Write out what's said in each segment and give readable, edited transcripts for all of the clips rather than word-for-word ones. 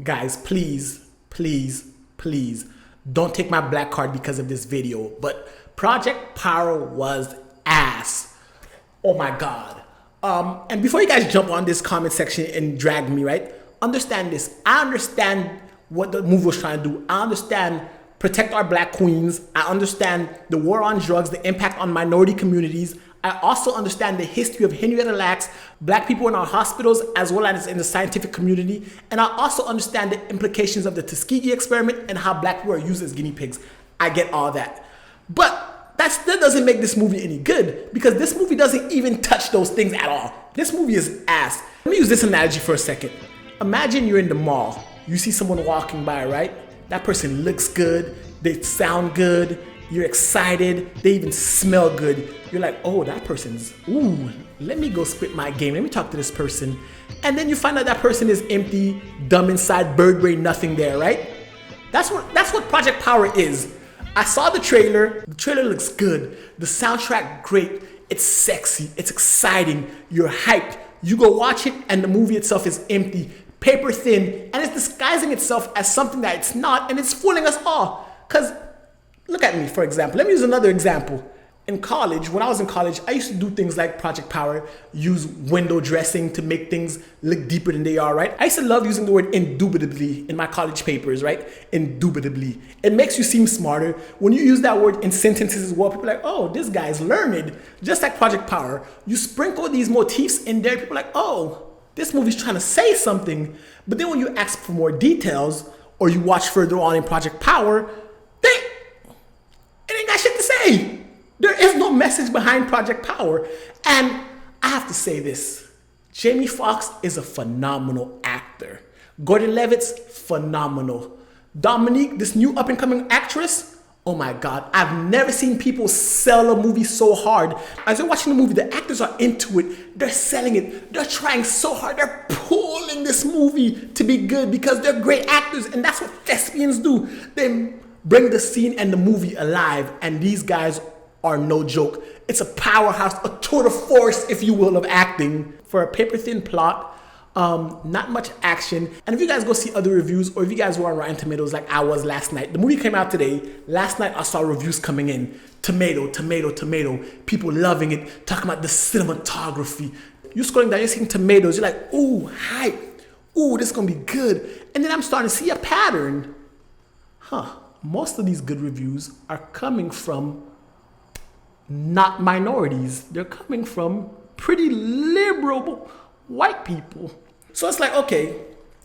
Guys, please, please, please don't take my black card because of this video. But Project Power was ass. Oh my God. And before you guys jump on this comment section and drag me, right? Understand this. I understand what the movie was trying to do. I understand protect our black queens. I understand the war on drugs, the impact on minority communities. I also understand the history of Henrietta Lacks, black people in our hospitals, as well as in the scientific community. And I also understand the implications of the Tuskegee experiment and how black people are used as guinea pigs. I get all that. But that still doesn't make this movie any good, because this movie doesn't even touch those things at all. This movie is ass. Let me use this analogy for a second. Imagine you're in the mall. You see someone walking by, right? That person looks good. They sound good. You're excited. They even smell good. You're like, oh, that person's, ooh, let me go spit my game. Let me talk to this person. And then you find out that person is empty, dumb inside, bird brain, nothing there, right? That's what Project Power is. I saw the trailer. The trailer looks good. The soundtrack, great. It's sexy. It's exciting. You're hyped. You go watch it and the movie itself is empty, paper thin, and it's disguising itself as something that it's not, and it's fooling us all. Because look at me, for example. Let me use another example. In college, when I was in college, I used to do things like Project Power, use window dressing to make things look deeper than they are, right? I used to love using the word indubitably in my college papers, right? Indubitably. It makes you seem smarter. When you use that word in sentences as well, people are like, oh, this guy's learned. Just like Project Power. You sprinkle these motifs in there, people are like, oh, this movie's trying to say something. But then when you ask for more details, or you watch further on in Project Power, it ain't got shit to say. There is no message behind Project Power. And I have to say this. Jamie Foxx is a phenomenal actor. Gordon Levitt's phenomenal. Dominique, this new up-and-coming actress, oh my God, I've never seen people sell a movie so hard. As they're watching the movie, the actors are into it. They're selling it. They're trying so hard. They're pulling this movie to be good because they're great actors, and that's what thespians do. They bring the scene and the movie alive, and these guys are no joke. It's a powerhouse, a tour de force, if you will, of acting. For a paper-thin plot, not much action. And if you guys go see other reviews, or if you guys were on Rotten Tomatoes like I was last night, the movie came out today. Last night I saw reviews coming in. Tomato, tomato, tomato. People loving it, talking about the cinematography. You're scrolling down, you're seeing tomatoes. You're like, ooh, hype. Ooh, this is gonna be good. And then I'm starting to see a pattern. Most of these good reviews are coming from not minorities. They're coming from pretty liberal white people. So it's like, okay,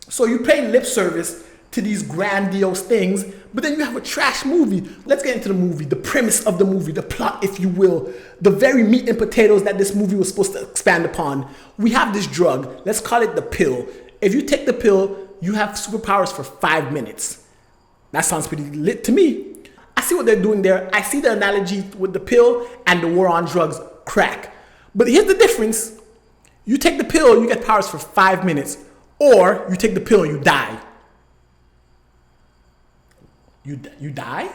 so you pay lip service to these grandiose things, but then you have a trash movie. Let's get into the movie, the premise of the movie, the plot, if you will, the very meat and potatoes that this movie was supposed to expand upon. We have this drug, let's call it the pill. If you take the pill, you have superpowers for 5 minutes. That sounds pretty lit to me. I see what they're doing there. I see the analogy with the pill and the war on drugs, crack. But here's the difference. You take the pill, you get powers for 5 minutes. Or you take the pill, you die. You die?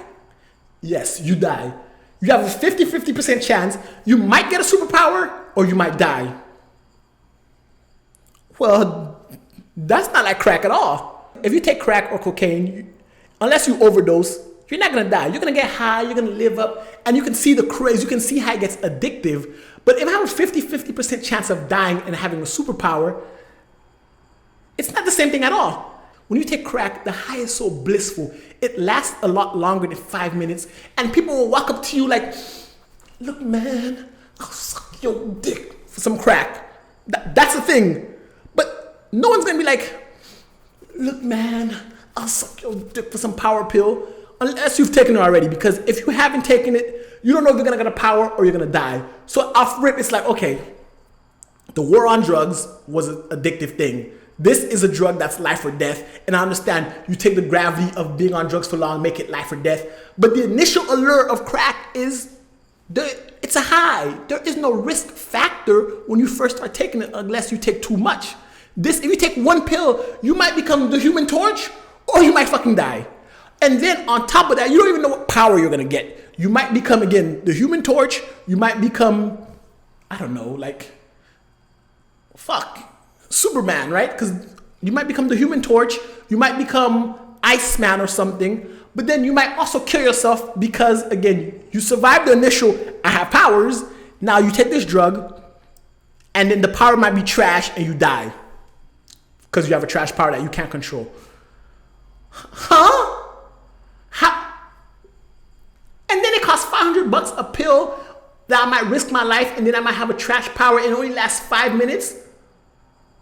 Yes, you die. You have a 50% chance. You might get a superpower or you might die. Well, that's not like crack at all. If you take crack or cocaine, unless you overdose, you're not gonna die. You're gonna get high, you're gonna live up, and you can see the craze, you can see how it gets addictive. But if I have a 50% chance of dying and having a superpower, it's not the same thing at all. When you take crack, the high is so blissful. It lasts a lot longer than 5 minutes, and people will walk up to you like, look man, I'll suck your dick for some crack. That's the thing. But no one's gonna be like, look man, I'll suck your dick for some power pill. Unless you've taken it already, because if you haven't taken it, you don't know if you're gonna get a power or you're gonna die. So off rip, it's like, okay, the war on drugs was an addictive thing. This is a drug that's life or death, and I understand you take the gravity of being on drugs for long, make it life or death. But the initial allure of crack is, it's a high. There is no risk factor when you first start taking it unless you take too much. If you take one pill, you might become the Human Torch or you might fucking die. And then on top of that, you don't even know what power you're gonna get. You might become, again, the Human Torch. You might become, I don't know, like, Superman, right? Because You might become the Human Torch. You might become Iceman or something. But then you might also kill yourself because, again, you survived the initial, I have powers. Now you take this drug, and then the power might be trash and you die. Because you have a trash power that you can't control. Huh? How? And then it costs $500 a pill that I might risk my life, and then I might have a trash power and it only lasts 5 minutes.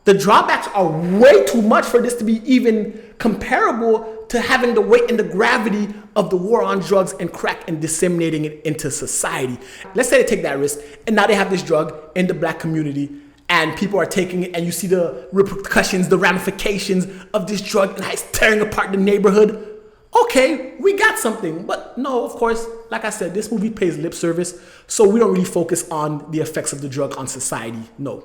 The drawbacks are way too much for this to be even comparable to having the weight and the gravity of the war on drugs and crack and disseminating it into society. Let's say they take that risk, and now they have this drug in the black community, and people are taking it, and you see the repercussions, the ramifications of this drug, and how it's tearing apart the neighborhood. Okay, we got something. But no, of course, like I said, this movie pays lip service, so we don't really focus on the effects of the drug on society. No.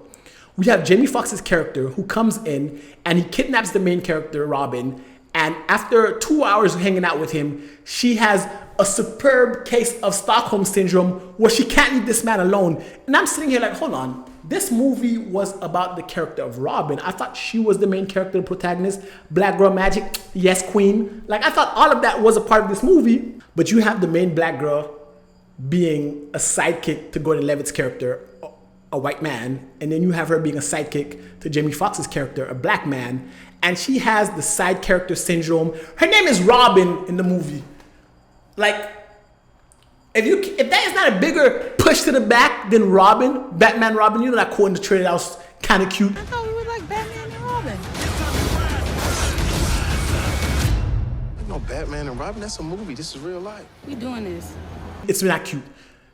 We have Jamie Foxx's character who comes in and he kidnaps the main character, Robin, and after 2 hours of hanging out with him, she has a superb case of Stockholm Syndrome where she can't leave this man alone. And I'm sitting here like, hold on. This movie was about the character of Robin. I thought she was the main character, the protagonist. Black girl magic, yes queen. Like, I thought all of that was a part of this movie. But you have the main black girl being a sidekick to Gordon Levitt's character, a white man. And then you have her being a sidekick to Jamie Foxx's character, a black man. And she has the side character syndrome. Her name is Robin in the movie. Like, if that is not a bigger push to the back than Robin, Batman Robin, you know that quote in the trailer that was kind of cute. I thought we were like Batman and Robin. No, Batman and Robin, that's a movie. This is real life. We doing this. It's not cute.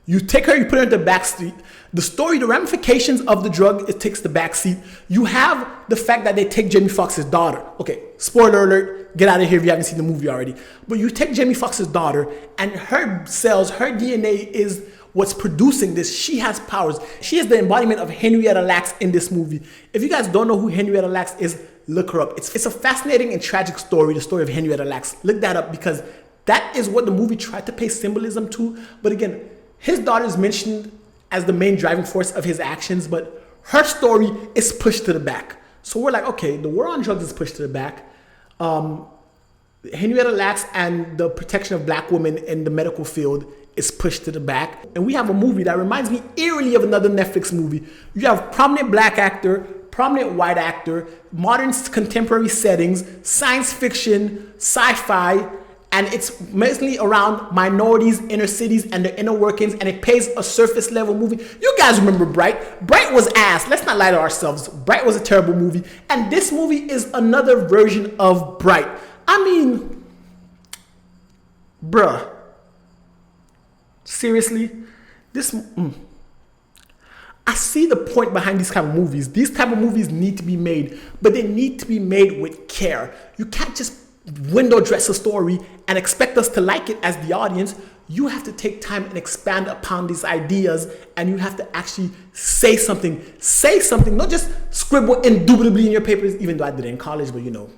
You take her, you put her in the back seat. The story, the ramifications of the drug, it takes the back seat. You have the fact that they take Jamie Foxx's daughter. Okay, spoiler alert, get out of here if you haven't seen the movie already. But you take Jamie Foxx's daughter and her cells, her DNA is what's producing this. She has powers. She is the embodiment of Henrietta Lacks in this movie. If you guys don't know who Henrietta Lacks is, look her up. It's a fascinating and tragic story, the story of Henrietta Lacks. Look that up because that is what the movie tried to pay symbolism to. But again, his daughter is mentioned as the main driving force of his actions, but her story is pushed to the back. So we're like, okay, the war on drugs is pushed to the back. Henrietta Lacks and the protection of black women in the medical field is pushed to the back. And we have a movie that reminds me eerily of another Netflix movie. You have prominent black actor, prominent white actor, modern contemporary settings, science fiction, sci-fi, and it's mostly around minorities, inner cities, and their inner workings, and it pays a surface level movie. You guys remember Bright? Bright was ass. Let's not lie to ourselves. Bright was a terrible movie, and this movie is another version of Bright. I mean, bruh. Seriously? I see the point behind these kind of movies. These type of movies need to be made, but they need to be made with care. You can't just window dress a story and expect us to like it as the audience. You have to take time and expand upon these ideas, and you have to actually say something. Say something, not just scribble indubitably in your papers, even though I did it in college, but you know.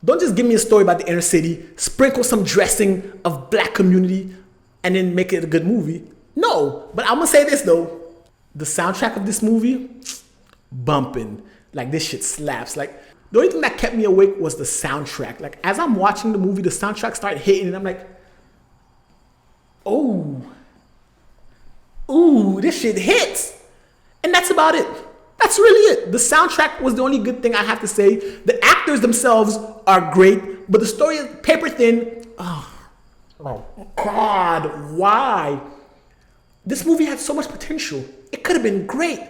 Don't just give me a story about the inner city, sprinkle some dressing of black community, and then make it a good movie. No, but I'm gonna say this though. The soundtrack of this movie, bumping. Like, this shit slaps. Like, the only thing that kept me awake was the soundtrack. Like, as I'm watching the movie, the soundtrack started hitting, and I'm like, oh, ooh, this shit hits. And that's about it. That's really it. The soundtrack was the only good thing I have to say. The actors themselves are great, but the story is paper thin. Oh God, why? This movie had so much potential. It could have been great.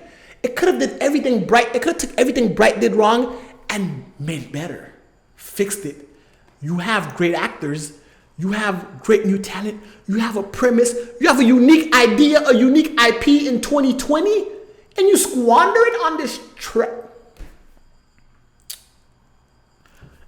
It could have did everything Bright. It could have took everything Bright did wrong and made it better, fixed it. You have great actors, you have great new talent, you have a premise, you have a unique idea, a unique IP in 2020, and you squander it on this trap.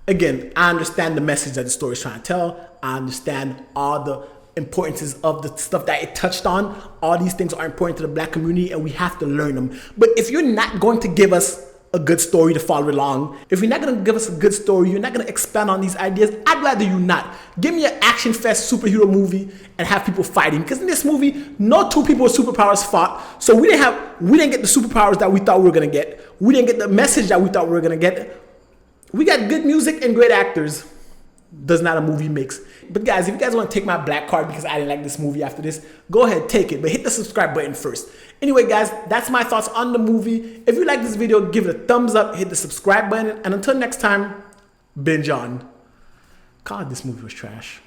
Again, I understand the message that the story is trying to tell. I understand all the importances of the stuff that it touched on. All these things are important to the black community, and we have to learn them. But if you're not going to give us a good story to follow along, if you're not going to give us a good story, you're not going to expand on these ideas, I'd rather you not. Give me an action fest superhero movie and have people fighting. Because in this movie, no two people with superpowers fought. So we didn't get the superpowers that we thought we were going to get. We didn't get the message that we thought we were going to get. We got good music and great actors. Does not a movie mix. But guys, if you guys want to take my black card because I didn't like this movie after this, go ahead, take it. But hit the subscribe button first. Anyway, guys, that's my thoughts on the movie. If you like this video, give it a thumbs up, hit the subscribe button. And until next time, binge on. God, this movie was trash.